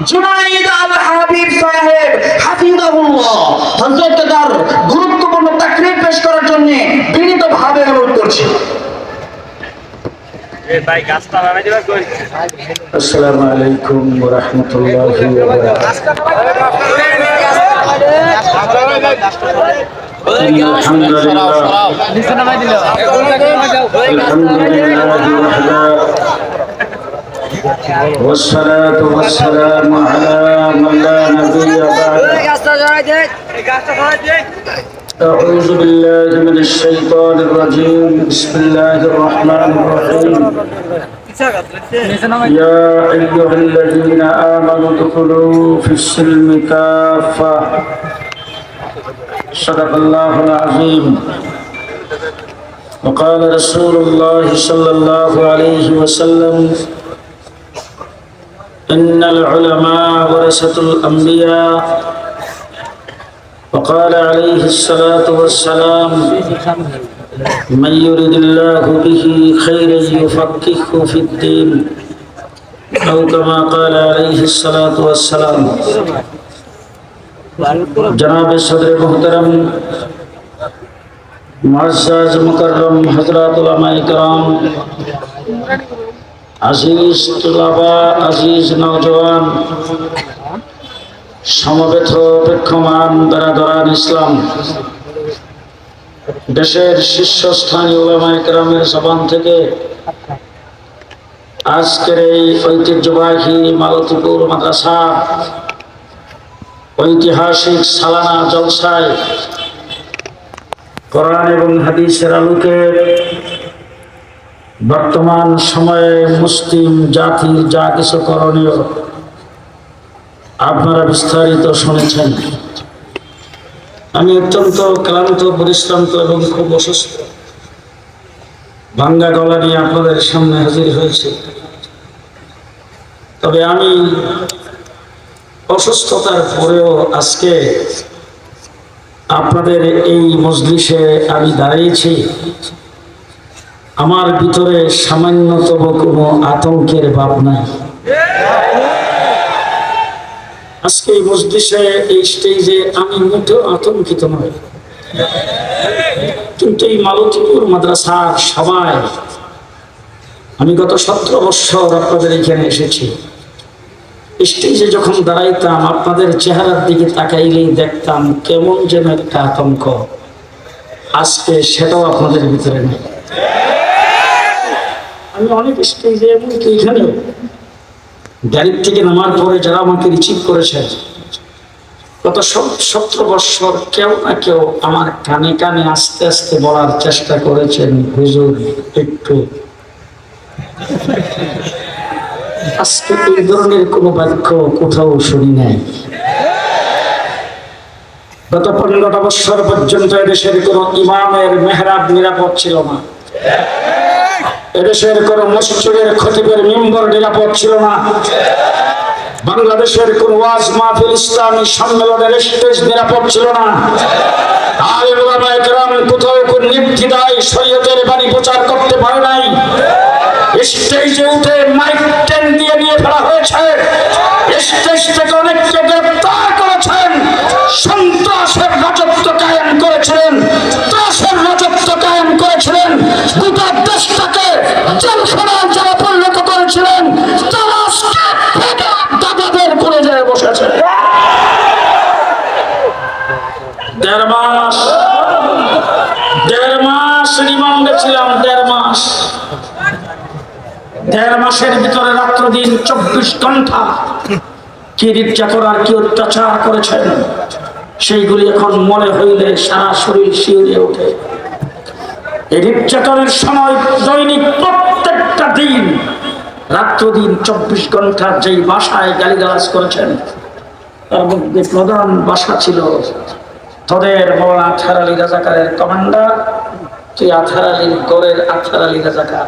জুনাইদ আল হাবিব সাহেব হাফিজাহুল্লাহ হযরত তার গুরুত্বপূর্ণ তাকরীর পেশ করার জন্য বিনীতভাবে অনুরোধ করছি। আসসালামু আলাইকুম ওয়া রাহমাতুল্লাহি ওয়া বারাকাতুহু। والصلاة والسلام على من لا نبي بعده. أعوذ بالله من الشيطان الرجيم. بسم الله الرحمن الرحيم. يا أيها الذين آمنوا ادخلوا في السلم كافة. صدق الله العظيم. وقال رسول الله صلى الله عليه وسلم إن العلماء ورثة الأنبياء. وقال عليه الصلاة والسلام من يرد الله به خيرا يفقهه في الدين أو كما قال عليه الصلاة والسلام. جناب صدر محترم मुअज़्ज़ज़ मुकर्रम हज़रात उलमाए किराम, अजीज तुलाबा, अजीज नौजवान, সমবেত প্রেক্ষমান বেরাদরান ইসলাম, দেশের শীর্ষস্থানীয় উলামায়ে কেরামের জবান থেকে আজকের এই ঐতিহ্যবাহী মালতীপুর মাদ্রাসা ঐতিহাসিক সালানা জলসায় কোরআন এবং হাদিসের আলোকে বর্তমান সময়ে মুসলিম জাতির যা কিছু করণীয় আপনারা বিস্তারিত শুনেছেন। আমি অত্যন্ত ক্লান্ত, পরিশ্রান্ত এবং খুব অসুস্থ, ভাঙ্গা গলা নিয়ে আপনাদের সামনে হাজির হয়েছি। তবে আমি অসুস্থতার পরেও আজকে আপনাদের এই মজলিসে আমি দাঁড়িয়েছি, আমার ভিতরে সামান্যতম কোনো আতঙ্কের ভাব নাই। আজকে এই মজলিসে, এই স্টেজে আমি মোটেও আতঙ্কিত নই, কিন্তু এই মালতীপুর মাদ্রাসার সবাই, আমি গত 17 বছর আপনাদের এখানে এসেছি। স্টেজে যখন দাঁড়াইতাম আপনাদের চেহারার দিকে তাকাইলেই দেখতাম কেমন যেন একটা আতঙ্ক। আজকে সেটাও আপনাদের ভিতরে নেই। আমি অনেক স্টেজে, এমনকি এখানেও গাড়ির থেকে নামার পরে যারা আমাকে রিসিভ করেছেন, গত 17 বছর কেউ না কেউ আমার কানে কানে আস্তে আস্তে বলার চেষ্টা করেছেন, হুজুর একটু। আজকে এই ধরনের কোনো বাক্য কোথাও শুনি নাই। গত 15টা বছর পর্যন্ত এদেশের কোন ইমামের মেহরাব নিরাপদ ছিল না, এদেশের কোন মসজিদের খতিবের মিম্বর নিরাপদ ছিল না, বাংলাদেশের কোন ওয়াজ মাহফিল, ইসলামী সম্মেলনের স্টেজ নিরাপদ ছিল না। আলেম ওলামায়ে কেরাম কোথাও কোন নির্দ্বিধায় শরীয়তের বাণী প্রচার করতে পারে নাই। স্টেজে উঠে মাইক টেন দিয়ে নিয়ে ফেলা হয়েছে, স্টেজ থেকে অনেককে গ্রেফতার করেছেন, সন্ত্রাসের রাজত্ব কায়েম করেছিলেন, ত্রাসের রাজত্ব কায়েম করেছিলেন, গোটা দেশটাকে জেলখানায় যারা পরিণত করেছিলেন তারা দাদাদের করে যায় বসেছে। 1.5 মাস রিমান্ডে ছিলাম, 1.5 মাস। 1.5 মাসের ভিতরে রাত্র দিন 24 ঘন্টা কি নির্যাতন আর কি অত্যাচার করেছেন, সেইগুলি এখন মনে হইলে সারা শরীর শিউরে ওঠে। এই নির্যাতনের সময় দৈনিক প্রত্যেকটা দিন রাত্র দিন 24 ঘন্টা যেই ভাষায় গালিগালাজ করেছেন, তার মধ্যে প্রধান ভাষা ছিল তোদের মৌলানা আতহার আলী রাজাকারের কমান্ডার, তুই আতহার আলীর গড়ের আতহার আলী রাজাকার।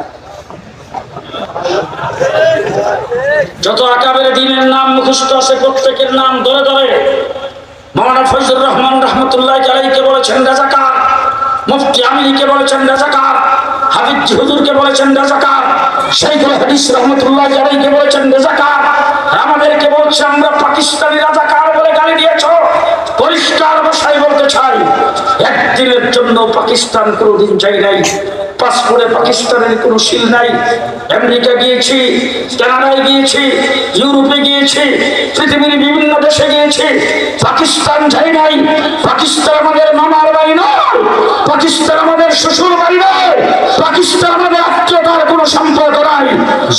যত আকাবের দিনের নাম মুখস্থ আছে প্রত্যেকের নাম ধরে ধরে মৌলানা ফজলুর রহমান রহমতুল্লাহ আলাইহিকে বলেছেন রাজাকার, মুফতি আমিনীকে বলেছেন রাজাকার, হাফিজ হুজুরকে বলেছেন রাজাকার, শাইখুল হাদিস রহমতুল্লাহ আলাইহিকে বলেছেন রাজাকার, আমাদেরকে বলছে আমরা পাকিস্তানি রাজাকার বলে গালি দিয়েছ। পরিষ্কার ভাষায় বলতে চাই, একদিনের জন্য পাকিস্তান কোনোদিন যাই নাই। পাসপোর্টে পাকিস্তানের কোনো সিল নাই। আমেরিকা গিয়েছি, কানাডায় গিয়েছি, ইউরোপে গিয়েছি, পৃথিবীর বিভিন্ন দেশে গিয়েছি, পাকিস্তান যাই নাই। পাকিস্তান আমাদের মামার বাড়ি নয়, পাকিস্তান আমাদের শ্বশুর বাড়ি নয়, পাকিস্তান আমাদের আত্মীয়তার কোনো সম্পর্ক নাই।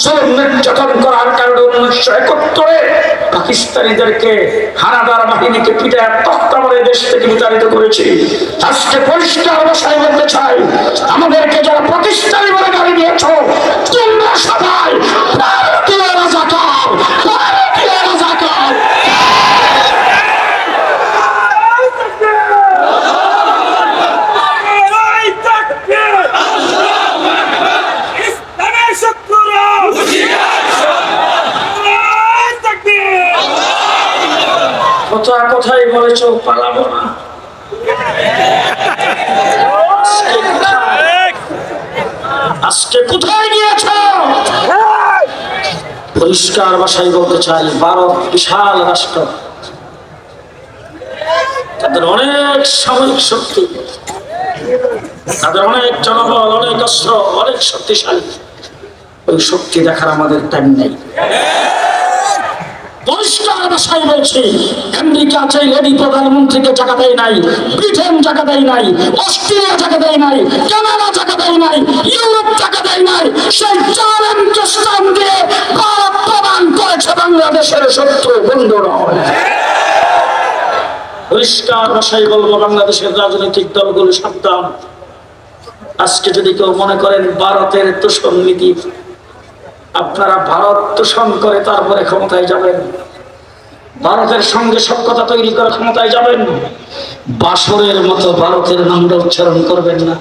জুলুম নির্যাতন করার কারণে 1971 পাকিস্তানিদেরকে হানাদার বাহিনীকে পিটায় তক্তাবরে দেশ থেকে বিতাড়িত করেছি। আজকে পরিষ্কার ভাষায় বলতে চাই, আমাদেরকে যারা পাকিস্তানি বলে গালি দিয়েছ, তোমরা সবাই ভারতীয় রাজাকার, ভারতীয় রাজাকার। কোথায় বলেছ পালাবো না, আজকে কোথায় গিয়েছ? পরিষ্কার ভাষায় বলতে চাই, ভারত বিশাল রাষ্ট্র, তাদের অনেক সামরিক শক্তি, তাদের অনেক জনবল, অনেক অস্ত্র, অনেক শক্তিশালী। ওই শক্তি দেখার আমাদের টাইম নেই। পরিষ্কার ভাষায় বলছি, আমেরিকা চাইলে প্রধানমন্ত্রীকে জায়গা দেয় নাই, ব্রিটেন জায়গা দেয় নাই, অস্ট্রেলিয়া জায়গা দেয় নাই, কানাডা জায়গা দেয় নাই, ইউরোপ জায়গা দেয় নাই। সেই চ্যালেঞ্জকে স্থান দিয়ে ভারত প্রদান করেছে বাংলাদেশের শত্রু বন্ধু নয়। পরিষ্কার ভাষায় বলবো, বাংলাদেশের রাজনৈতিক দলগুলো সাবধান। আজকে যদি কেউ মনে করেন ভারতের তোষণ নীতি, আপনারা ভারত তোষণ করে তারপরে ক্ষমতায় যাবেন, ভারতের সঙ্গে সখ্যতা তৈরি করে ক্ষমতায় যাবেন, বাসরের মতো ভারতের নামটা উচ্চারণ করবেন না,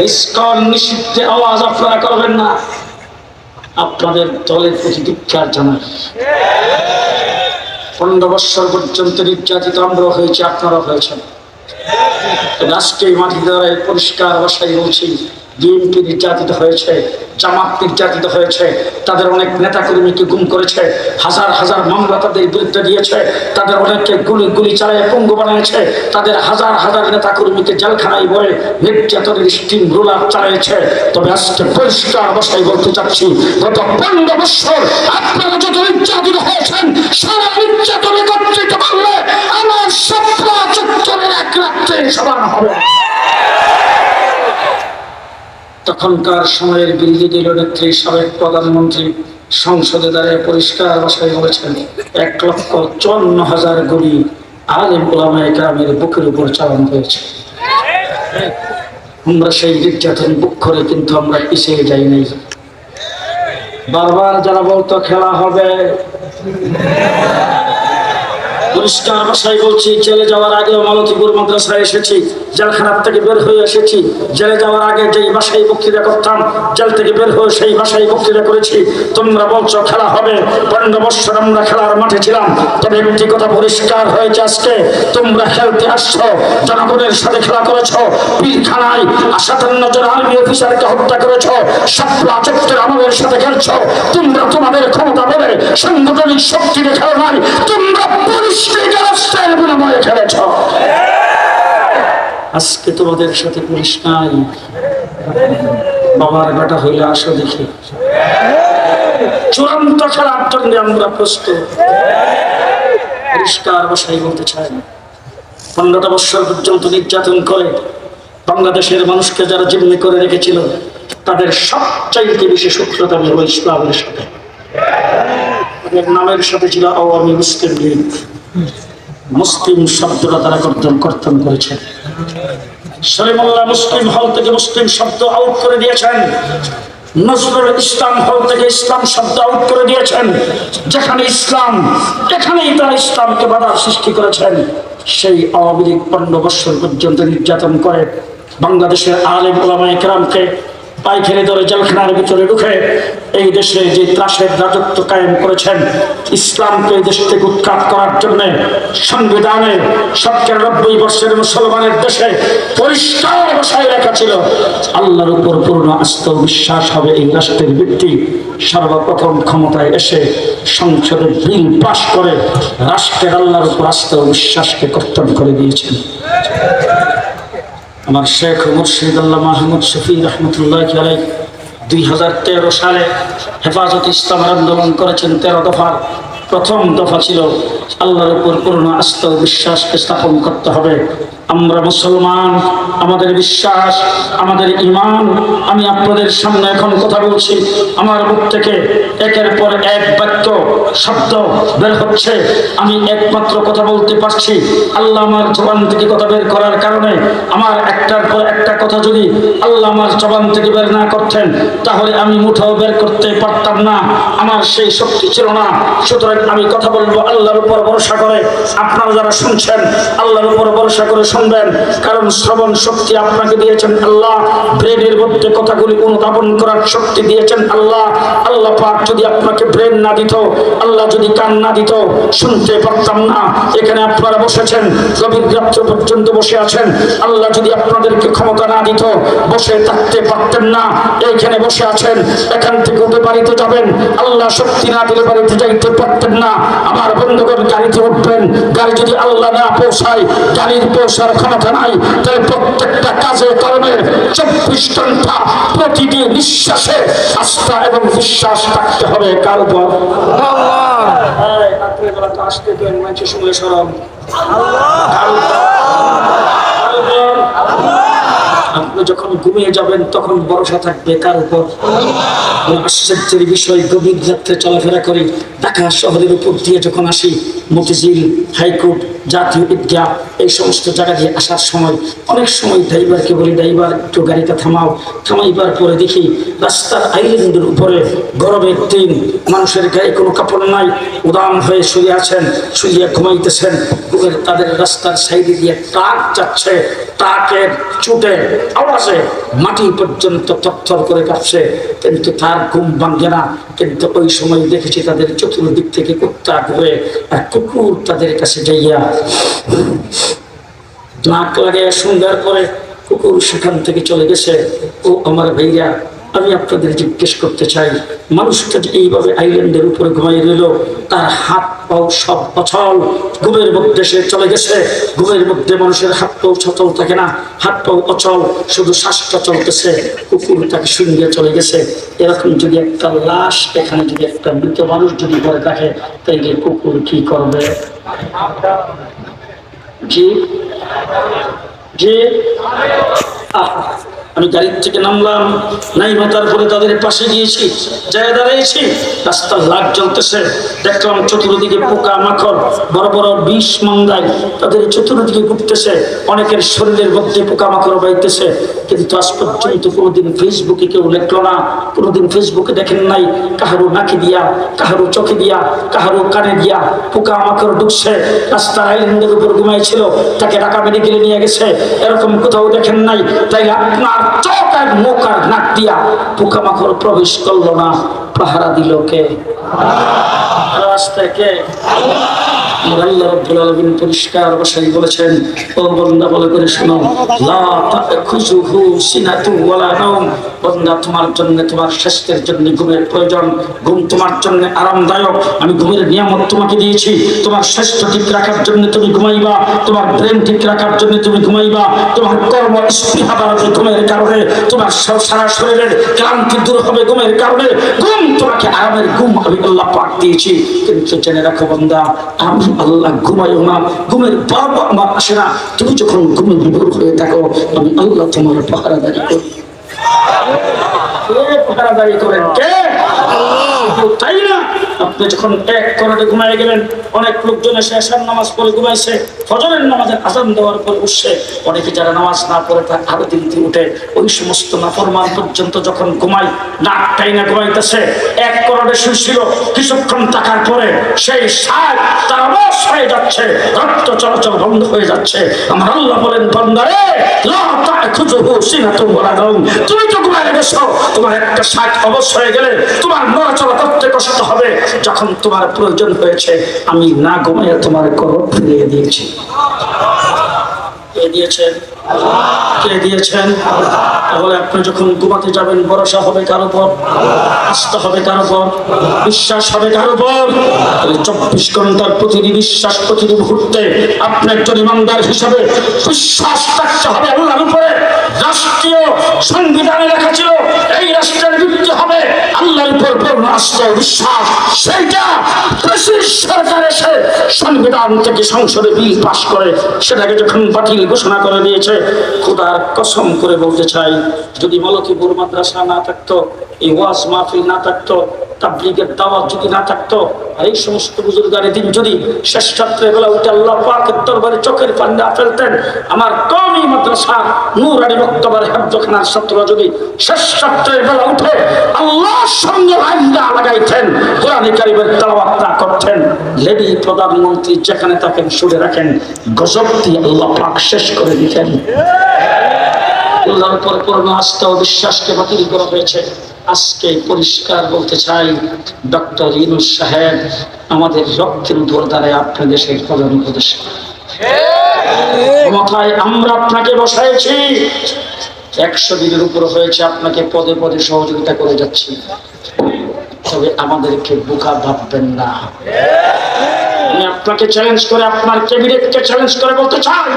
ইসকন নিষিদ্ধে আওয়াজ আপনারা করবেন না। আপনাদের দলের প্রতি ধিক্কার জানাই। 15 বৎসর পর্যন্ত নির্যাতিত আমরা হয়েছে, আপনারা হয়েছেন। আজকে এই মাটি দ্বারাই পরিষ্কার ভাষায় বলছি, বিএনপি নির্যাতিত হয়েছে, জামাত নির্যাতিত হয়েছে, তাদের অনেক নেতা কর্মীকে গুম করেছে, হাজার হাজার মামলা তাদের বিরুদ্ধে দিয়েছে, তাদের অনেককে গুলি চালিয়ে পঙ্গু বানিয়েছে, তাদের হাজার হাজার নেতা কর্মীকে জেলখানায় বলে নির্যাতনের স্টিম রোলার চালিয়েছে। তবে আজকে পরিষ্কার ভাষায় বলতে চাচ্ছি, গত 15 বছর আপনারা যত নির্যাতিত হয়েছেন, সারা নির্যাতন একত্রিত করলে আমার সপ্তাহ চত্বরের এক রাত্রে সমান হবে। তখনকার সময়ের বিরোধী দলীয় নেত্রী, সাবেক প্রধানমন্ত্রী সংসদে দাঁড়িয়ে পরিষ্কার ভাষায় বলেছেন, 1,54,000 গুলি আলেম ওলামায়ে কেরামের বুকের উপর চালানো হয়েছে। আমরা সেই নির্যাতন বুক করে কিন্তু আমরা পিছিয়ে যাই নাই। বারবার যারা বলতো খেলা হবে, পরিষ্কার ভাষায় বলছি, জেলে যাওয়ার আগেও মালতীপুর মাদ্রাসায় এসেছি, জেলখানার থেকে বের হয়ে এসেছি। জেলে যাওয়ার আগে যেই ভাষায় বক্তৃতা করতাম, জেল থেকে বের হয়ে সেই ভাষায় বক্তৃতা করেছি। তোমরা বলছো খেলা হবে, 15 বছর আমরা খেলার মাঠে ছিলাম। তবে একটি কথা পরিষ্কার হয়েছে, আজকে তোমরা খেলতে আসছো, জনগণের সাথে খেলা করেছো, পিলখানায় 57 জন আর্মি অফিসারকে হত্যা করেছো, শাপলা চত্বরে আমাদের সাথে খেলছো। তোমরা তোমাদের ক্ষমতা বলে সাংগঠনিক শক্তি খেলো নাই, তোমরা খেলেছ। আজকে তোমাদের সাথে পুলিশ নাই। বাবার বেটা হইলে আসো দেখি, চূড়ান্ত খেলার জন্য আমরা প্রস্তুত। পরিষ্কার ভাষায় বলতে চাই, 15টা বছর পর্যন্ত নির্যাতন করে বাংলাদেশের মানুষকে যারা জিম্মি করে রেখেছিল, তাদের সবচাইতে বেশি শত্রুতা হলো ইসলামের সাথে। তাদের নামের সাথে ছিল আওয়ামী মুসলিম লীগ। মুসলিম শব্দটা তারা কর্তন করেছেন। সলিমুল্লাহ মুসলিম হল থেকে মুসলিম শব্দ আউট করে দিয়েছেন। নজরুল ইসলাম হল থেকে ইসলাম শব্দ আউট করে দিয়েছেন। যেখানে ইসলাম, এখানেই তারা ইসলামকে বাধার সৃষ্টি করেছেন। সেই আওয়ামী লীগ 15 বছর পর্যন্ত নির্যাতন করে বাংলাদেশের আলেম ওলামায়ে কেরামকে পায়খানা ধরে জেলখানার ভিতরে ঢুকে এই দেশে যে ত্রাসের রাজত্ব কায়েম করেছেন, ইসলামকে এই দেশ থেকে উৎখাত করার জন্য সংবিধানে 90 বর্ষের মুসলমানের দেশে পরিষ্কার ভাষায় লেখা ছিল, আল্লাহর উপর পূর্ণ আস্থা ও বিশ্বাস হবে এই রাষ্ট্রের ভিত্তি। সর্বপ্রথম ক্ষমতায় এসে সংসদে বিল পাশ করে রাষ্ট্রের আল্লাহর উপর আস্থা ও বিশ্বাসকে কর্তন করে দিয়েছেন। আমার শেখ মুর্শিদ আল্লাহ মাহমুদ শফি রহমতুল্লাহ আলাইহি 2013 সালে হেফাজত ইসলামের আন্দোলন করেছেন। 13 দফার প্রথম দফা ছিল আল্লাহর উপর পূর্ণ আস্থা ও বিশ্বাসকে স্থাপন করতে হবে। আমরা মুসলমান, আমাদের বিশ্বাস, আমাদের ঈমান। আমি আপনাদের সামনে এখন কথা বলছি, আমার মুখ থেকে একের পর এক বাক্য শব্দ বের হচ্ছে, আমি একমাত্র কথা বলতে পারছি। আল্লাহ আমার জবান থেকে কথা বের করার কারণে আমার একটার পর একটা কথা যদি আল্লাহ আমার জবান থেকে বের না করতেন, তাহলে আমি মুঠাও বের করতে পারতাম না, আমার সেই শক্তি ছিল না। সুতরাং আমি কথা বলবো আল্লাহর উপর ভরসা করে। আপনারা যারা শুনছেন আল্লাহর উপর ভরসা করে শুনবেন, কারণ শ্রবণ শক্তি আপনাকে দিয়েছেন আল্লাহ, ব্রেনের মধ্যে কথাগুলি অনুধাবন করার শক্তি দিয়েছেন আল্লাহ। আল্লাহ পাক যদি আপনাকে ব্রেন না দিত, আল্লাহ যদি কান না দিত, শুনতে পারতাম না। এখানে আপনারা বসেছেন, গভীর রাত্র পর্যন্ত বসে আছেন। আল্লাহ যদি আপনাদেরকে ক্ষমতা না দিত, বসে থাকতে পারতেন না। এইখানে বসে আছেন, এখান থেকে উঠে বাড়িতে যাবেন, আল্লাহ শক্তি না দিলে বাড়িতে যাইতে পারতেন না। আমার বন্ধুগণ, গাড়িতে উঠবেন, গাড়ি যদি আল্লাহ না পৌঁছায়, গাড়ির পৌঁছার ক্ষমতা নাই, তাহলে প্রত্যেকটা কাজে কর্মে 24 ঘন্টা প্রতিটি নিঃশ্বাসে আস্থা এবং বিশ্বাস থাকতে হবে কার উপর? আসতে দেন মানুষের সঙ্গে সরব। আপনি যখন ঘুমিয়ে যাবেন তখন ভরসা থাকবে কার উপর? আশ্চর্যের বিষয়, গভীর রাত্রে চলাফেরা করি, ঢাকা শহরের উপর দিয়ে যখন আসি, মতিঝিল, হাইকোর্ট, জাতীয় ঈদগাহ, এই সমস্ত জায়গা দিয়ে আসার সময় অনেক সময় ড্রাইভারকে বলি, ড্রাইভার একটু গাড়িটা থামাও। থামাইবার পরে দেখি রাস্তার আইল্যান্ডের উপরে গরমের দিন, মানুষের গায়ে কোনো কাপড় নাই, উদাম হয়ে শুয়ে আছেন, শুয়ে ঘুমাইতেছেন। তাদের রাস্তার সাইডে দিয়ে ট্রাক যাচ্ছে, ট্রাকের চুটে আওয়াজে মাটি পর্যন্ত থরথর করে কাঁপছে, কিন্তু তার ঘুম ভাঙে না। কিন্তু ওই সময় দেখেছি তাদের চতুর্দিক থেকে কুত্তা ঘুরে, আর কুকুর তাদের কাছে যাইয়া নাক লাগিয়ে সুন্দর করে কুকুর সেখান থেকে চলে গেছে। ও আমার ভাইরা, আমি আপনাদের জিজ্ঞেস করতে চাই, মানুষটা যে এইভাবে আইল্যান্ডের উপরে ঘুমাই রইল, তার হাত পাও সব অচল, ঘুমের মধ্যে সে চলে গেছে। ঘুমের মধ্যে মানুষের হাত পাও সচল থাকে না, হাত পাও অচল, শুধু শ্বাসটা চলতেছে। কুকুর তাকে সঙ্গে চলে গেছে। এরকম যদি একটা লাশ এখানে যদি একটা মৃত মানুষ যদি করে থাকে, তাইলে কুকুর কি করবে? জি জি, আমি গাড়ির থেকে নামলাম, নাই মাতার পরে তাদের পাশে গিয়েছি, জায়গা দাঁড়িয়েছি, রাস্তার লাইট জ্বলতেছে, দেখলাম চতুর্দিকে পোকা মাকড়, বড় বড় বিষ মন্দায় তাদের চতুর্দিকে ঘুরতেছে, অনেকের শরীরের মধ্যে পোকা মাকড় বাইতেছে। কিন্তু আজ পর্যন্ত কোনোদিন ফেসবুকে কেউ লেখলো না, কোনোদিন ফেসবুকে দেখেন নাই কাহারো নাকি দিয়া, কাহারো চোখে দিয়া, কাহারো কানে দিয়া পোকা মাকড় ঢুকছে। রাস্তার আইল্যান্ডের উপর ঘুমাইছিল, তাকে ঢাকা মেডিকেলে নিয়ে গেছে, এরকম কোথাও দেখেন নাই। তাই আপনার চোখ আর মুখ আর নাক দিয়া পোকামাকড় প্রবেশ করলো না, পাহারা দিল কে? রাস্তায় কে? আল্লাহ রাব্বুল আলামিন পরিষ্কার ভাষায় বলেছেন, ও বান্দা ভালো করে শোনো, লা তাখুযুহু সিনাতু ওয়ালা নাওম। বান্দা, তোমার জন্য, তোমার স্বাস্থ্যের জন্য ঘুমের প্রয়োজন। ঘুম তোমার জন্য আরামদায়ক। আমি ঘুমের নিয়ামত তোমাকে দিয়েছি। তোমার স্বাস্থ্য ঠিক রাখার জন্য তুমি ঘুমাইবা, তোমার ব্রেন ঠিক রাখার জন্য তুমি ঘুমাইবা, তোমার কর্ম স্পৃহা বাড়বে ঘুমের কারণে, তোমার সারা শরীরের ক্লান্তি দূর হবে ঘুমের কারণে। ঘুম তোমাকে আরামের ঘুম আমি আল্লাহ পাক দিয়েছি। কিন্তু জেনে রাখো বান্দা, আমি আল্লাহ ঘুমাইও না, ঘুমের বাবা আমার আসে না। তুমি যখন ঘুমে বিভোর হয়ে থাকো, আমি আল্লাহ তোমার পাহারাদারি করি। পাহারাদারি করেন কে? তাই না? আপনি যখন এক করোড়ে ঘুমায় গেলেন, অনেক লোকজন এসে এশার নামাজ পড়ে ঘুমাইছে, ফজরের নামাজের আজান দেওয়ার পর উঠছে, অনেকে যারা নামাজ না পড়ে তার আরো দিনটি উঠে ওই সমস্ত নাফরমান পর্যন্ত যখন ঘুমায় নাক টাইনা ঘুমাইতেছে, এক করোড়ে শুয়েছিল, কিছুক্ষণ থাকার পরে সেই সাপ তার অবশ হয়ে যাচ্ছে, রক্ত চলাচল বন্ধ হয়ে যাচ্ছে। আমার আল্লাহ বলেন, বান্দারে লা তাখুযুহু সিনাতুন ওয়ালা নাওম, তুমি তো ঘুমায় গেছো, তোমার একটা সাপ অবশ হয়ে গেলে তোমার নড়াচড়া করতে কষ্ট হবে, যখন তোমার প্রয়োজন হয়েছে আমি না ঘুমাইয়া তোমার করোড় ফিরিয়ে দিয়েছি। কে দিয়েছেন? কে দিয়েছেন? তাহলে আপনি যখন ঘুমাতে যাবেন ভরসা হবে কার উপর? আস্থা হবে কার উপর? বিশ্বাস হবে কার উপর? 24 ঘন্টার প্রতিটি বিশ্বাস, প্রতিটি মুহূর্তে আপনি একজন ইমানদার হিসাবে বিশ্বাস রাখতে হবে আল্লাহর উপরে। রাষ্ট্রীয় সংবিধানে লেখা ছিল এই রাষ্ট্রের ভিত্তি হবে আল্লাহর উপর পূর্ণ আস্থা ও বিশ্বাস। সেইটা ব্রিটিশ সরকার এসে সংবিধান থেকে সংসদে বিল পাস করে সেটাকে যখন বাতিল ঘোষণা করে দিয়েছে, খোদার কসম করে বলতে চাই, যদি মালতীপুর মাদ্রাসা না থাকতো, এই ওয়াজ মাহফিল না থাকতো, তাবলীগের দাওয়াত যদি না থাকতো, আর এই সমস্ত বুজুর্গারে দিন যদি শেষ রাত্রে বেলা উঠে আল্লাহ পাকের দরবারে চোখের পানি না ফেলতেন, আমার কওমি মাদ্রাসা নূরানী মক্তবার হেফজখানার ছাত্ররা যদি শেষ রাত্রের বেলা উঠে আল্লাহর সঙ্গে আইনা লাগাইতেন, কোরআন কারীমের তেলাওয়াত না করতেন, লেডি প্রধানমন্ত্রী যেখানে থাকেন শুনে রাখেন গজব দিয়ে আল্লাহ পাক শেষ করে দিতেন। আল্লাহর উপর পূর্ণ আস্থা ও বিশ্বাসকে বাতিল করা হয়েছে। আজকে পরিষ্কার বলতে চাই, ডক্টর ইউনূস সাহেব আমাদের রক্তের উপর দাঁড়ায় আপনার দেশের প্রধান উপদেষ্টা, ক্ষমতায় আমরা আপনাকে বসাইছি, 100 দিনের উপর হয়েছে আপনাকে পদে পদে সহযোগিতা করে যাচ্ছি, তবে আমাদেরকে বোকা ভাববেন না। আমি আপনাকে চ্যালেঞ্জ করে, আপনার ক্যাবিনেটকে চ্যালেঞ্জ করে বলতে চাই,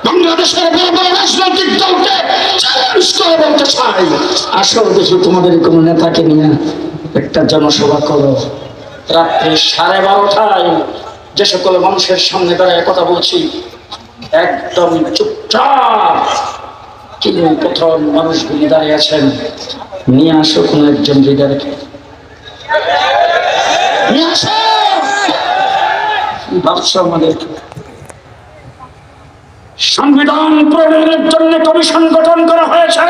বাংলাদেশের বড় বড় রাজনৈতিক দলকে চ্যালেঞ্জ করে বলতে চাই, আসলে দেখি তোমাদের কোনো নেতাকে নিয়ে একটা জনসভা করো, রাত্রে 12:30টায় যে সকল মানুষের সামনে দাঁড়ায় কথা বলছি, একদম চুপচাপ কিন্তু প্রথম মানুষগুলি দাঁড়িয়ে আছেন, নিয়ে আসো কোন একজন লিডারকে, নিয়ে আসো। ভাবছো আমাদের সংবিধান প্রণয়নের জন্য কমিশন গঠন করা হয়েছে,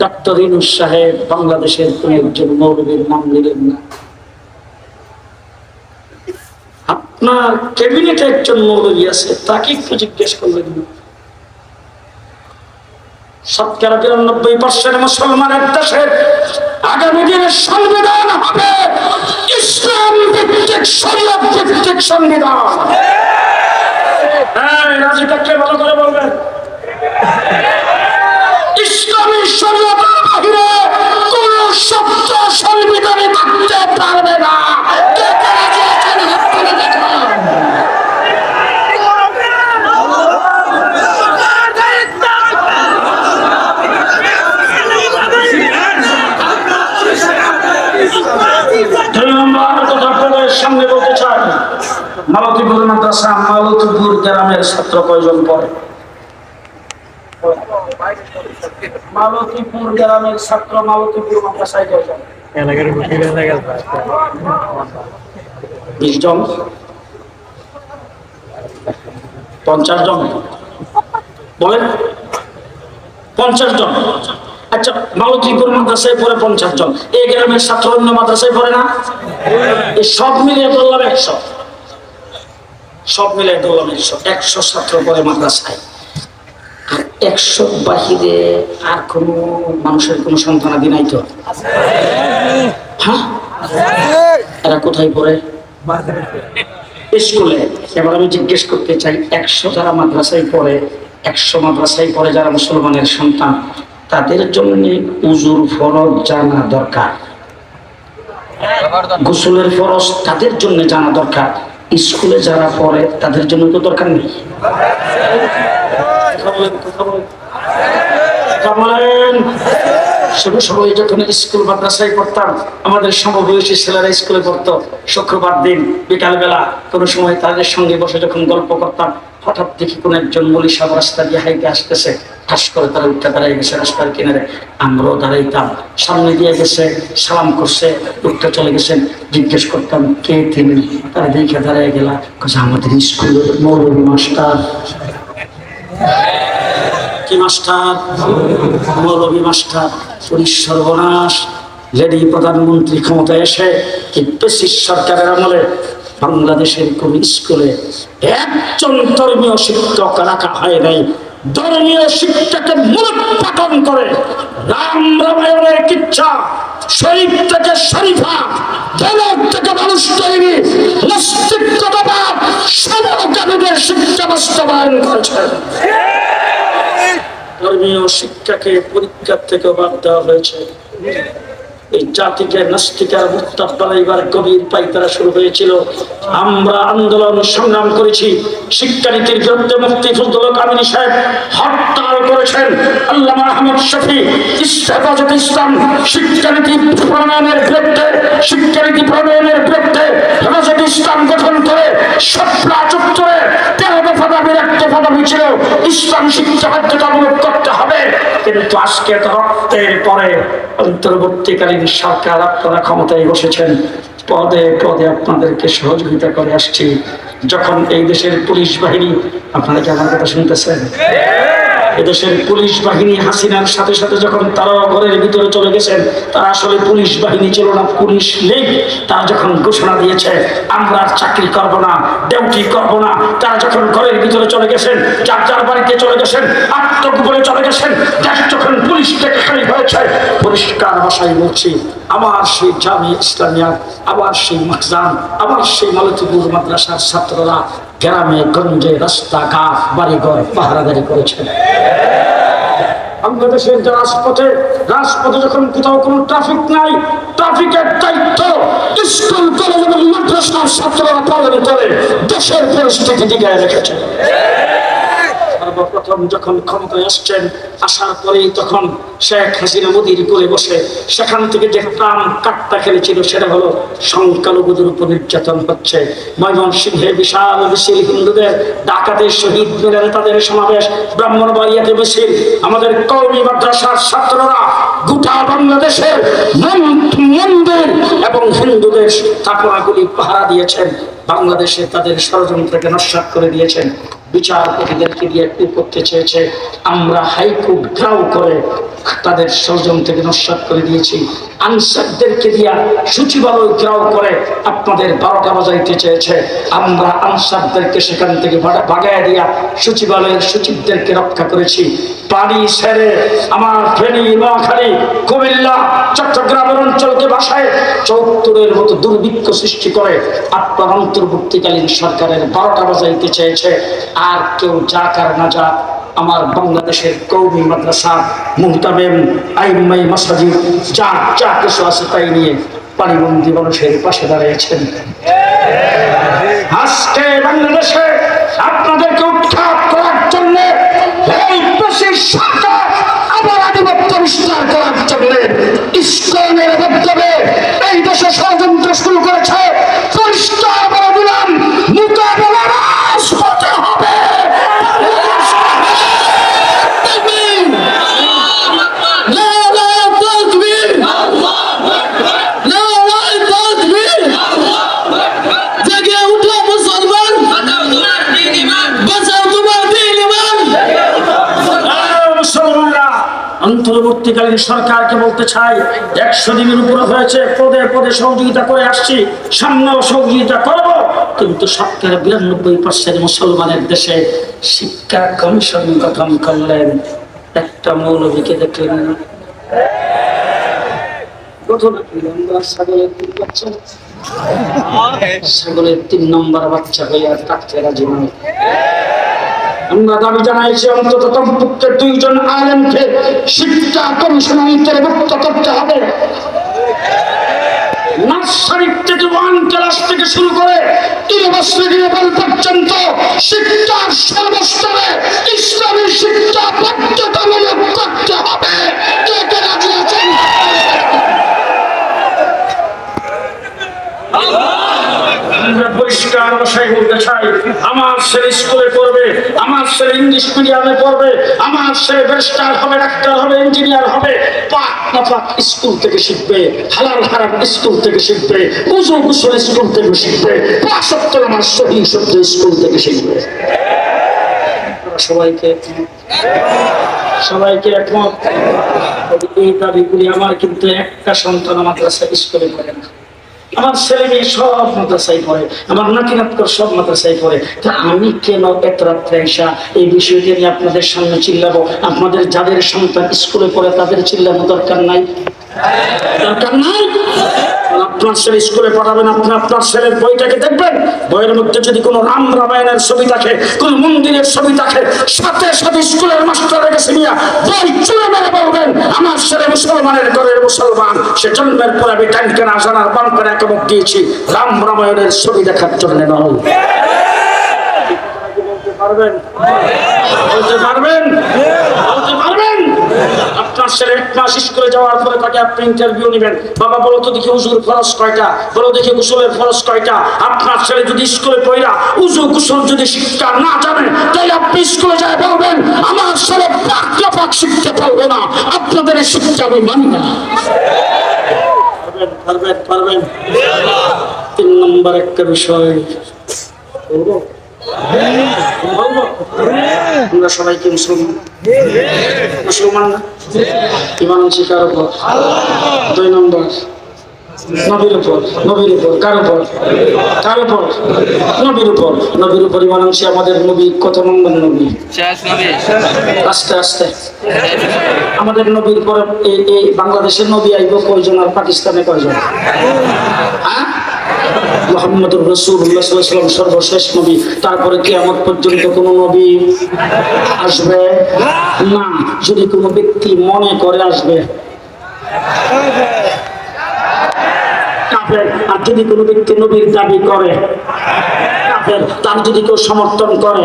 ডক্টর ইউনূস সাহেব বাংলাদেশের কোন একজন মৌলবীর নাম নিলেন না। আপনার ক্যাবিনেটে একজন মৌলবী আছে, তাকে একটু জিজ্ঞেস করলেন না। 93% মুসলমানের দেশের আগামী দিনের সংবিধান হবে ইসলাম ভিত্তিক, শরীয়ত ভিত্তিক সংবিধান। রাজি থাকলে ভালো করে বলবেন, ইসলামী শরীয়তের বাহিরে কোন শব্দ সংবিধানে থাকতে পারবে না। সামনে বলতে চাই, মালতীপুর মাদ্রাসা, মালতীপুর গ্রামের ছাত্র কয়জন পড়ে? মালতীপুর গ্রামের ছাত্র মালতীপুর মাদ্রাসায় কয়জন? 20 জন, 50 জন বলেন, 50 জন। আচ্ছা, মালতীপুর মাদ্রাসায় পড়ে 50 জন, এই গ্রামের ছাত্র অন্য মাদ্রাসায় পড়ে না? এই সব মিলিয়ে ধরলাম 100, সব মিলিয়ে ধরলাম 100 ছাত্র পড়ে মাদ্রাসায়। আর 100 বাহিরে আর কোন মানুষের কোন সন্তানাদি নাই তো? হ্যাঁ, এরা কোথায় পড়ে? স্কুলে। এবার আমি জিজ্ঞেস করতে চাই, 100 যারা মাদ্রাসায় পড়ে, 100 মাদ্রাসায় পড়ে যারা মুসলমানের সন্তান, তাদের জন্য উজুর ফরজ জানা দরকার, গোসলের ফরজ তাদের জন্য জানা দরকার, স্কুলে যারা পড়ে তাদের জন্য তো দরকার নেই। শুধু সবাই যখন স্কুল মাদ্রাসায় পড়তাম, আমাদের সমবয়সী ছেলেরা স্কুলে পড়তো, শুক্রবার দিন বিকালবেলা কোনো সময় তাদের সঙ্গে বসে যখন গল্প করতাম, হঠাৎ দেখি কোন একজন মৌলী সাহেব রাস্তা দিয়ে হাইটে আসতেছে, ঠাস করে তারা উঠে দাঁড়াই গেছে রাস্তার কিনারে, আমরাও দাঁড়াইতাম। সামনে দিয়ে গেছে, সালাম করছে, উঠতে চলে গেছেন। জিজ্ঞেস করতাম কে তিনি, তারা দেখে দাঁড়াই গেলা, আমাদের স্কুলের মৌলভী মাস্টার। কি মাস্টার? মৌলভী মাস্টার। পুলিশ সর্বনাশ। লেডি প্রধানমন্ত্রী ক্ষমতায় এসে সরকারের আমলে বাংলাদেশের কোন স্কুলে একজন ধর্মীয় শিক্ষক রাখা হয় নাই। ধর্মীয় শিক্ষাকে মূলোৎপাটন করে রাম রামায়ণের কিচ্ছা, শরীফ থেকে শরীফা, দৌলত থেকে মানুষ তৈরি, নাস্তিকতাবাদ সমকামীদের শিক্ষা বাস্তবায়ন করেছেন। ধর্মীয় শিক্ষাকে পরীক্ষার থেকে বাদ দেওয়া হয়েছে। এই জাতিকে নাস্তিকার মুক্তাব বানাইবার গভীর পাইতারা শুরু হয়েছিল। আমরা আন্দোলন সংগ্রাম করেছি। শিক্ষানীতির বিরুদ্ধে মুফতি ফজলুল হক আমিনী সাহেব হরতাল করেছেন। আল্লামা আহমদ শফি হেফাজতে ইসলাম শিক্ষানীতি প্রণয়নের বিরুদ্ধে, শিক্ষানীতি প্রণয়নের বিরুদ্ধে হেফাজতে ইসলাম গঠন করে শাপলা চত্বরে 13 দফা দাবির এক দফা দাবি ছিল ইসলাম শিক্ষা বাধ্যতামূলক করতে হবে। কিন্তু আজকে তো রক্তের পরে অন্তর্বর্তীকালীন সরকার আপনারা ক্ষমতায় বসেছেন, পদে পদে আপনাদেরকে সহযোগিতা করে আসছি। যখন এই দেশের পুলিশ বাহিনী, আপনারা কি আমার কথা শুনতেছেন? এদেশের পুলিশ বাহিনী হাসিনার সাথে সাথে যখন তারা ঘরের ভিতরে চলে গেছেন, তারা আসলে পুলিশ বাহিনী ছিল না, পুলিশ লীগ। তারা যখন ঘোষণা দিয়েছে আমরা আর চাকরি করব না, ডিউটি করব না, তারা যখন ঘরের ভিতরে চলে গেছেন, যার যার বাড়িতে চলে গেছেন, আত্মগোপনে চলে গেছেন, দেশ যখন পুলিশ থেকে খালি হয়েছে, পরিষ্কার ভাষায় বলছি, আবার সেই জামি ইসলামিয়া, আবার সেই মাখজান, আবার সেই মালতীপুর মাদ্রাসার ছাত্ররা গ্রামে গঞ্জে রাস্তাঘাট বাড়িঘর পাহারাদারি করেছেন। বাংলাদেশের রাজপথে যখন কোথাও কোনো ট্রাফিক নাই, ট্রাফিকের দায়িত্ব স্কুল কলেজ এবং মাদ্রাসার ছাত্ররা পালন করে দেশের পরিস্থিতি টিকায় রেখেছে। সর্বপ্রথম যখন ক্ষমতায় আসছেন, আসার পরেই তখন শেখ হাসিনা মোদির কোলে বসে সেখান থেকে যে প্রাণ কাটটা খেলেছিল, সেটা হলো সংখ্যালঘুদের উপর নির্যাতন হচ্ছে। ময়মনসিংহে বিশাল মিছিল, হিন্দুদের, ঢাকাতে শহীদ মিনারে তাদের সমাবেশ, ব্রাহ্মণবাড়িয়াতে মিছিল, আমাদের কওমি মাদ্রাসার ছাত্ররা গোটা বাংলাদেশের মন্দির এবং হিন্দুদের স্থাপনাগুলি পাহারা দিয়েছেন। বাংলাদেশে তাদের ষড়যন্ত্রকে নস্যাৎ করে দিয়েছেন। বিচারপতিদেরকে দিয়ে একটু করতে চেয়েছে, আমরা হাইকোর্ট ঘেরাও করে তাদের ষড়যন্ত্রকে নস্যাৎ করে দিয়েছি। আনসারদেরকে দিয়া সচিবালয় ঘেরাও করে আপনাদের 12টা বাজাইতে চেয়েছে, আমরা আনসারদেরকে সেখান থেকে ভাগায় দিয়া সচিবালয়ের সচিবদেরকে রক্ষা করেছি। পানি ছেড়ে আমার ফেনী, নোয়াখালী, কুমিল্লা, চট্টগ্রামের অঞ্চলকে ভাষায় 74-এর মতো দুর্ভিক্ষ সৃষ্টি করে আপনার অন্তর্বর্তীকালীন সরকারের 12টা বাজাইতে চেয়েছে। আর কেউ যাক আর না যাক, আমার বাংলাদেশের কওমি মাদ্রাসা, মুহতামিম, আইম্মাই মাসাজিদ, যা কিছু আছে তাই নিয়ে পানিবন্দী মানুষের পাশে দাঁড়িয়েছেন। আজকে বাংলাদেশে আপনাদেরকে উৎখাত করার জন্য এই দেশের সরকার আবার আধিপত্য বিস্তার করার জন্য ইসলামের মাধ্যমে এই দেশে ষড়যন্ত্র শুরু করেছে। পরিষ্কার বলে দিলাম, মোকাবেলা রাজপথে হবে। অন্তর্বর্তীকালীন সরকারকে বলতে চাই, 100 দিনের উপরে হয়েছে, পদে পদে সহযোগিতা করে আসছি, সামনেও সহযোগিতা করবো। কিন্তু 92% মুসলমানের দেশে শিক্ষা কমিশন গঠন করলেন, একটা মৌলভীকে দেখলেন না। ছাগলের 3 নম্বর বাচ্চা হইয়া থাকতে রাজি নয়। আমরা দাবি জানাইছি অন্তত কমপক্ষে 2 জন আলেমকে শিক্ষা কমিশনে অন্তর্ভুক্ত করতে হবে। নার্সারি থেকে 1 ক্লাস থেকে শুরু করে ইউনিভার্সিটি লেভেল পর্যন্ত শিক্ষার সর্বস্তরে ইসলামী শিক্ষা বাধ্যতামূলক করতে হবে। কে কে রাজি আছেন? আমরা খ্রিস্টান ভাষায় বলতে চাই, আমার ছেলে স্কুলে পড়বে, আমার ছেলে ইংলিশ মিডিয়ামে পড়বে, আমার ছেলে ব্যারিস্টার হবে, ডাক্তার হবে, ইঞ্জিনিয়ার হবে, পাক না পাক স্কুল থেকে শিখবে, হালাল হারাম স্কুল থেকে শিখবে, উজু গোসল স্কুল থেকে শিখবে, পাঁচ ওয়াক্ত নামাজ সহিহ শুদ্ধ স্কুল থেকে শিখবে। সবাইকে একমত? এই দাবিগুলি আমার, কিন্তু একটা সন্তান মাদ্রাসা স্কুলে পড়ে না। আমার ছেলে মেয়ে সব মাদ্রাসায় পড়ে, আমার নাতি নাতকর সব মাদ্রাসায় পড়ে। তা আমি কেন এত রাত্রে এসা এই বিষয়টি নিয়ে আপনাদের সামনে চিল্লাবো? আপনাদের যাদের সন্তান স্কুলে পড়ে তাদের চিল্লানো দরকার নাই? দরকার নাই? আপনার ছেলে স্কুলে পড়াবেন, আপনি আপনার ছেলের বইটাকে দেখবেন, বইয়ের মধ্যে যদি কোনো রাম রামায়ণের ছবি থাকে, কোন মন্দিরের ছবি থাকে, সাথে সাথে স্কুলের মাস্টারের কাছে নিয়ে বই চুলে মেরে বলবেন আমার ছেলে মুসলমানের ঘরের মুসলমান, সে জন্মের পর আমি টানকে না জানার বান করে একমত দিয়েছি রাম রামায়ণের ছবি দেখার জন্য নয়। পারবেন? বলতে পারবেন? বলতে পারবেন? আপনার ছেলে 1 মাস স্কুলে যাওয়ার পরে তাকে আপনি ইন্টারভিউ নেবেন, বাবা বলো তো দেখি উজুর ফরজ কয়টা, বলো দেখি গোসলের ফরজ কয়টা। আপনার ছেলে যদি স্কুলে পড়া উজু গোসল যদি শিক্ষা না জানে, তাই আপনি স্কুলে যায় বলবেন আমার ছেলে পাক না পাক শিখতে পারবে না, আপনাদের এই শিক্ষা আমি মানি না। পারবেন? পারবেন? 3 নম্বর একটা বিষয় বলবো, আমরা সবাইকে মুসলমান, মুসলমান না? ইমান শিকার উপর। 2 নম্বর নবীর উপর। নবীর উপর কার উপর? কার উপর? নবীর উপর। নবীর উপর ইমান আনছি। আমাদের নবী কত নম্বর নবী? আস্তে আস্তে। আমাদের নবীর পরে এই বাংলাদেশের নবী আইব কয়জন আর পাকিস্তানে কয়জন? হ্যাঁ, মুহাম্মদুর রাসূলুল্লাহ সাল্লাল্লাহু আলাইহি ওয়াসাল্লাম সর্বশেষ নবী। তারপরে কিয়ামত পর্যন্ত কোনো নবী আসবে না। যদি কোনো ব্যক্তি মনে করে আসবে কাফের, আর যদি কোনো ব্যক্তি নবীর দাবি করে কাফের, তার যদি কেউ সমর্থন করে,